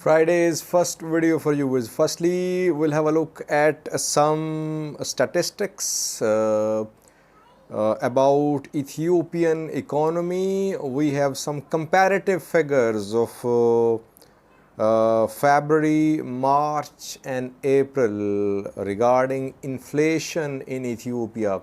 Friday's first video for you is firstly we'll have a look at some statistics about Ethiopian economy. We have some comparative figures of February, March and April regarding inflation in Ethiopia.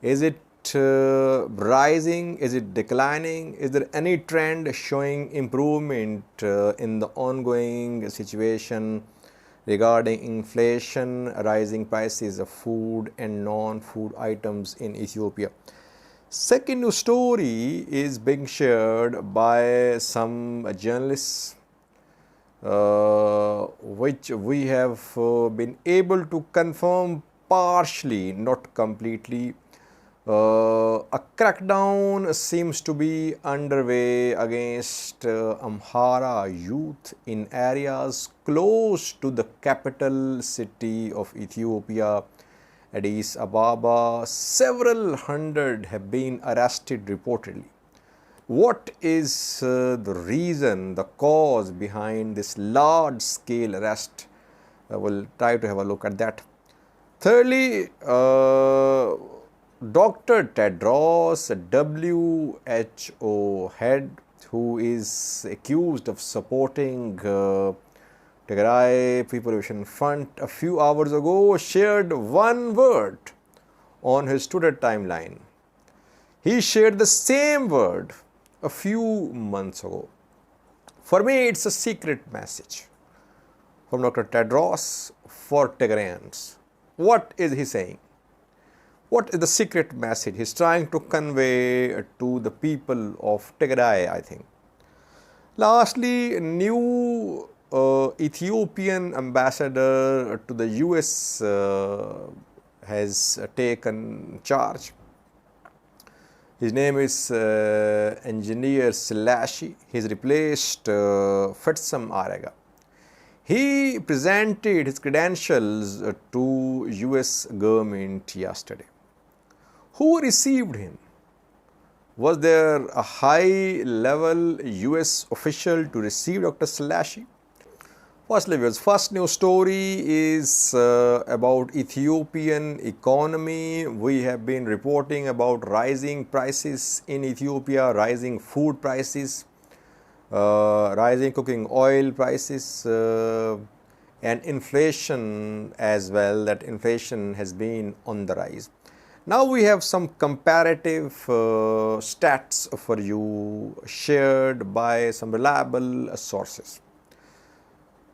Is it rising? Is it declining? Is there any trend showing improvement in the ongoing situation regarding inflation, rising prices of food and non-food items in Ethiopia? Second news story is being shared by some journalists which we have been able to confirm partially, not completely. A crackdown seems to be underway against Amhara youth in areas close to the capital city of Ethiopia, Addis Ababa. Several hundred have been arrested reportedly. What is the reason, the cause behind this large-scale arrest? We'll try to have a look at that. Thirdly, Dr. Tedros, WHO head, who is accused of supporting Tigray Preparation Fund, a few hours ago shared one word on his Twitter timeline. He shared the same word a few months ago. For me, it's a secret message from Dr. Tedros for Tigrayans. What is he saying? What is the secret message he's trying to convey to the people of Tigray, I think? Lastly, new Ethiopian ambassador to the US has taken charge. His name is Engineer Sileshi. He's replaced Fitsum Arega. He presented his credentials to US government yesterday. Who received him? Was there a high-level US official to receive Dr. Sileshi? Firstly, first news story is about Ethiopian economy. We have been reporting about rising prices in Ethiopia, rising food prices, rising cooking oil prices, and inflation as well. That inflation has been on the rise. Now we have some comparative stats for you shared by some reliable sources.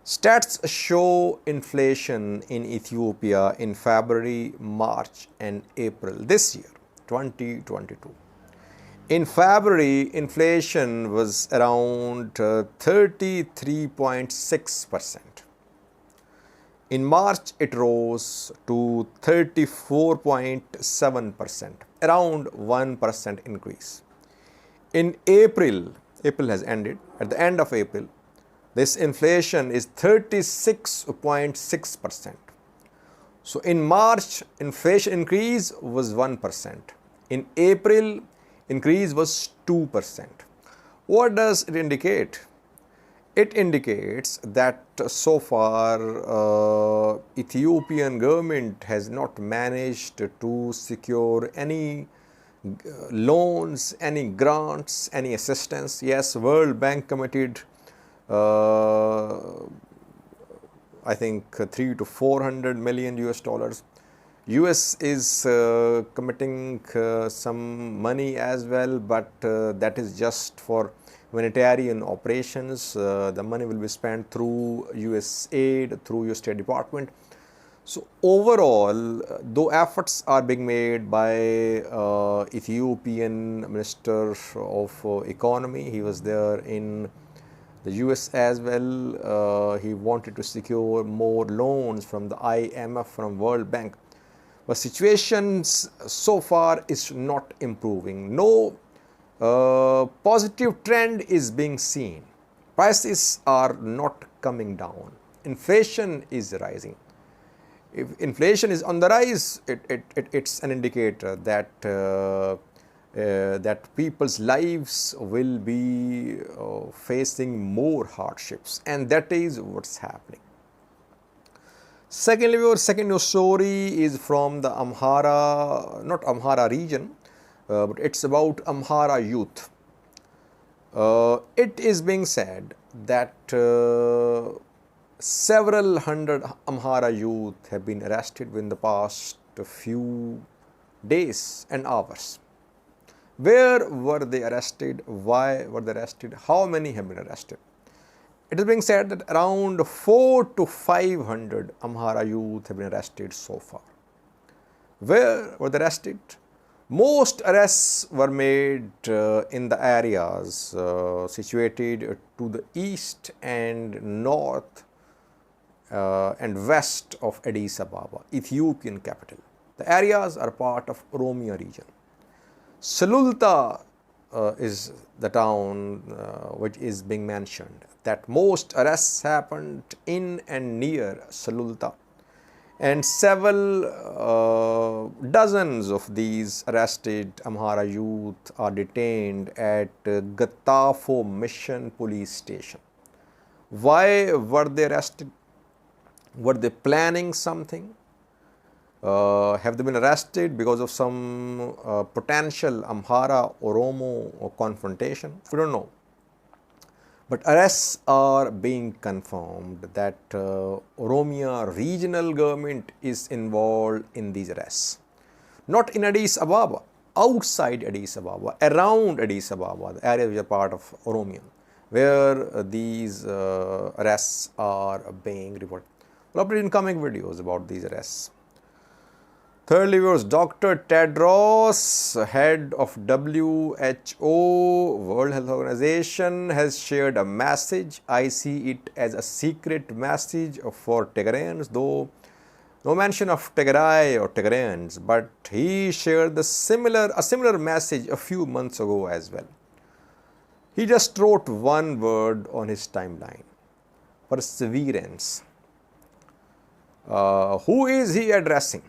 Stats show inflation in Ethiopia in February, March and April this year, 2022. In February, inflation was around 33.6%. In March, it rose to 34.7%, around 1% increase. In April has ended, at the end of April, this inflation is 36.6%. So in March, inflation increase was 1%. In April, increase was 2%. What does it indicate? It indicates that so far Ethiopian government has not managed to secure any loans, any grants, any assistance. Yes, World Bank committed I think 300 to 400 million US dollars. US is committing some money as well, but that is just for humanitarian operations. The money will be spent through US aid, through US State Department. So overall, though efforts are being made by Ethiopian Minister of Economy, he was there in the US as well. He wanted to secure more loans from the IMF, from World Bank. But situations so far is not improving. No positive trend is being seen. Prices are not coming down. Inflation is rising. If inflation is on the rise, it's an indicator that that people's lives will be facing more hardships, and that is what's happening. Secondly, our second news story is from the not Amhara region, but it's about Amhara youth. It is being said that several hundred Amhara youth have been arrested within the past few days and hours. Where were they arrested? Why were they arrested? How many have been arrested? It is being said that around 400 to 500 Amhara youth have been arrested so far. Where were they arrested? Most arrests were made in the areas situated to the east and north and west of Addis Ababa, Ethiopian capital. The areas are part of Oromia region. Sululta is the town which is being mentioned. That most arrests happened in and near Sululta, and several dozens of these arrested Amhara youth are detained at Gattafo Mission Police Station. Why were they arrested? Were they planning something? Have they been arrested because of some potential Amhara Oromo confrontation? We don't know. But arrests are being confirmed that Oromia regional government is involved in these arrests. Not in Addis Ababa, outside Addis Ababa, around Addis Ababa, the areas which are part of Oromia, where these arrests are being reported. We'll update in coming videos about these arrests. Thirdly, was Dr. Tedros, head of WHO, World Health Organization, has shared a message. I see it as a secret message for Tigrayans, though no mention of Tigray or Tigrayans, but he shared a similar message a few months ago as well. He just wrote one word on his timeline: perseverance. Who is he addressing?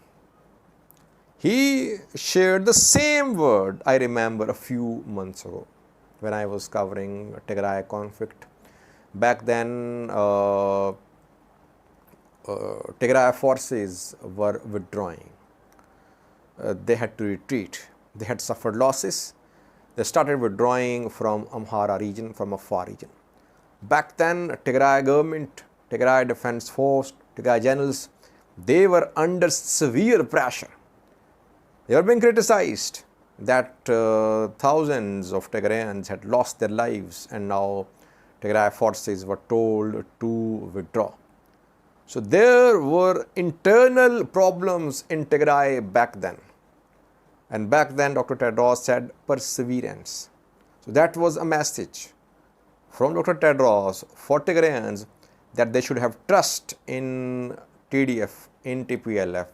He shared the same word, I remember, a few months ago when I was covering Tigray conflict. Back then, Tigray forces were withdrawing. They had to retreat. They had suffered losses. They started withdrawing from Amhara region, from Afar region. Back then, Tigray government, Tigray Defense Force, Tigray generals, they were under severe pressure. They were being criticized that thousands of Tigrayans had lost their lives, and now Tigray forces were told to withdraw. So there were internal problems in Tigray back then. And back then Dr. Tedros said perseverance. So that was a message from Dr. Tedros for Tigrayans that they should have trust in TDF, in TPLF,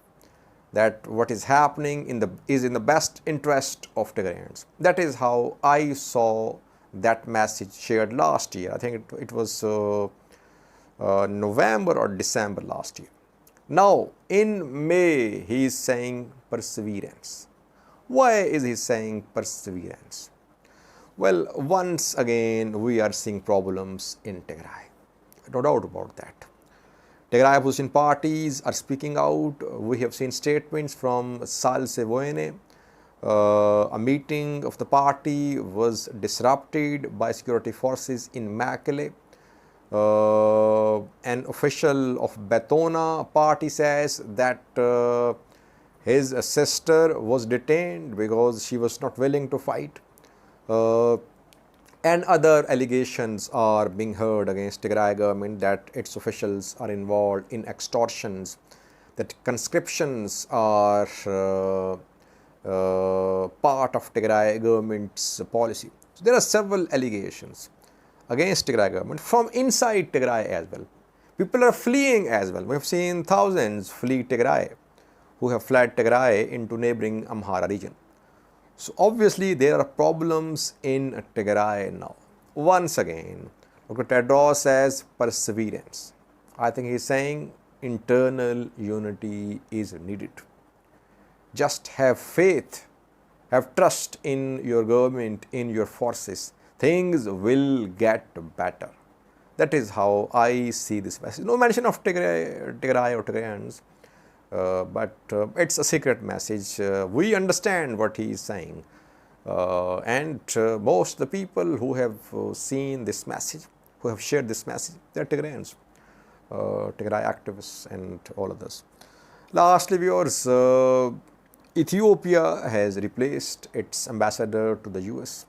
that what is happening is in the best interest of Tigrayans. That is how I saw that message shared last year. I think it was November or December last year. Now in May he is saying perseverance. Why is he saying perseverance? Well, once again we are seeing problems in Tigray. No doubt about that. Tigray opposition parties are speaking out. We have seen statements from Sileshi. A meeting of the party was disrupted by security forces in Mekelle. An official of Betona party says that his sister was detained because she was not willing to fight. And other allegations are being heard against Tigray government that its officials are involved in extortions, that conscriptions are part of Tigray government's policy. So there are several allegations against Tigray government from inside Tigray as well. People are fleeing as well. We have seen thousands flee Tigray, who have fled Tigray into neighboring Amhara region. So obviously there are problems in Tigray now. Once again, Dr. Tedros says perseverance. I think he is saying internal unity is needed. Just have faith have trust in your government, in your forces, things will get better. That is how I see this message. No mention of Tigray or Tigrayans, but it's a secret message. We understand what he is saying. And most of the people who have seen this message, who have shared this message, they are Tigrayans, Tigray activists and all others. Lastly, viewers, Ethiopia has replaced its ambassador to the US.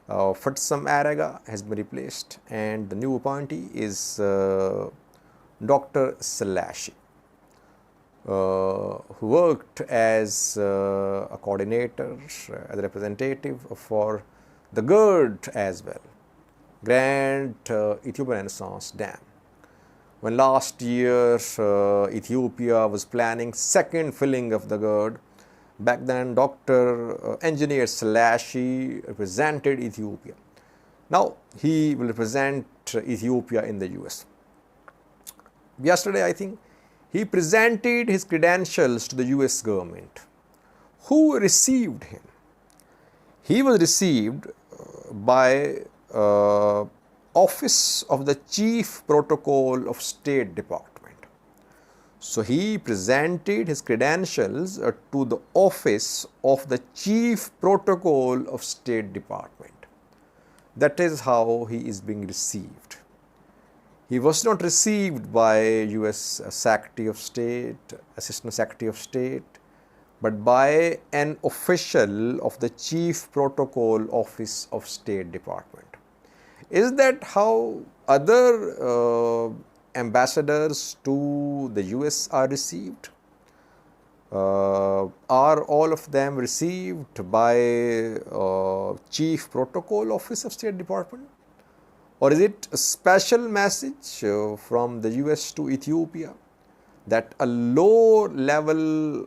Fatsam Araga has been replaced, and the new appointee is Dr. Sileshi, who worked as a coordinator, as a representative for the GERD as well, Grand Ethiopian Renaissance Dam. When last year Ethiopia was planning second filling of the GERD, back then Dr. Engineer Sileshi represented Ethiopia. Now he will represent Ethiopia in the US. Yesterday, I think, he presented his credentials to the US government. Who received him? He was received by Office of the Chief Protocol of State Department. So he presented his credentials to the Office of the Chief Protocol of State Department. That is how he is being received. He was not received by US Secretary of State, Assistant Secretary of State, but by an official of the Chief Protocol Office of State Department. Is that how other ambassadors to the US are received? Are all of them received by Chief Protocol Office of State Department? Or is it a special message from the US to Ethiopia that a low level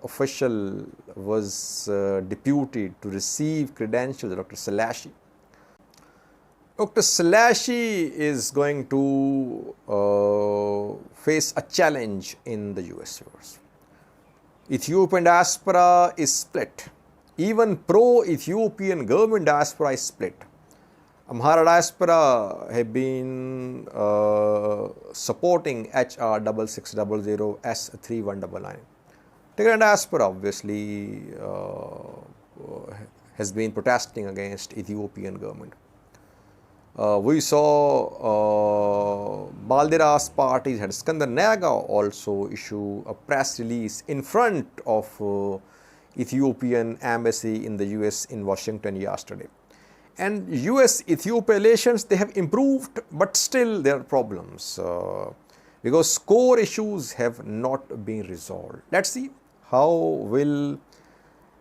official was deputed to receive credentials of Dr. Sileshi? Dr. Sileshi is going to face a challenge in the US. Ethiopian diaspora is split. Even pro-Ethiopian government diaspora is split. Amhara diaspora have been supporting HR 6600 S3199. Tigray diaspora obviously has been protesting against Ethiopian government. We saw Balderas parties had Skandar Naga also issue a press release in front of Ethiopian embassy in the US in Washington yesterday. And US-Ethiopia relations, they have improved, but still there are problems because core issues have not been resolved. Let's see how will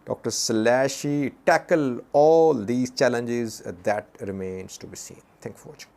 Dr. Sileshi tackle all these challenges. That remains to be seen. Thank you for watching.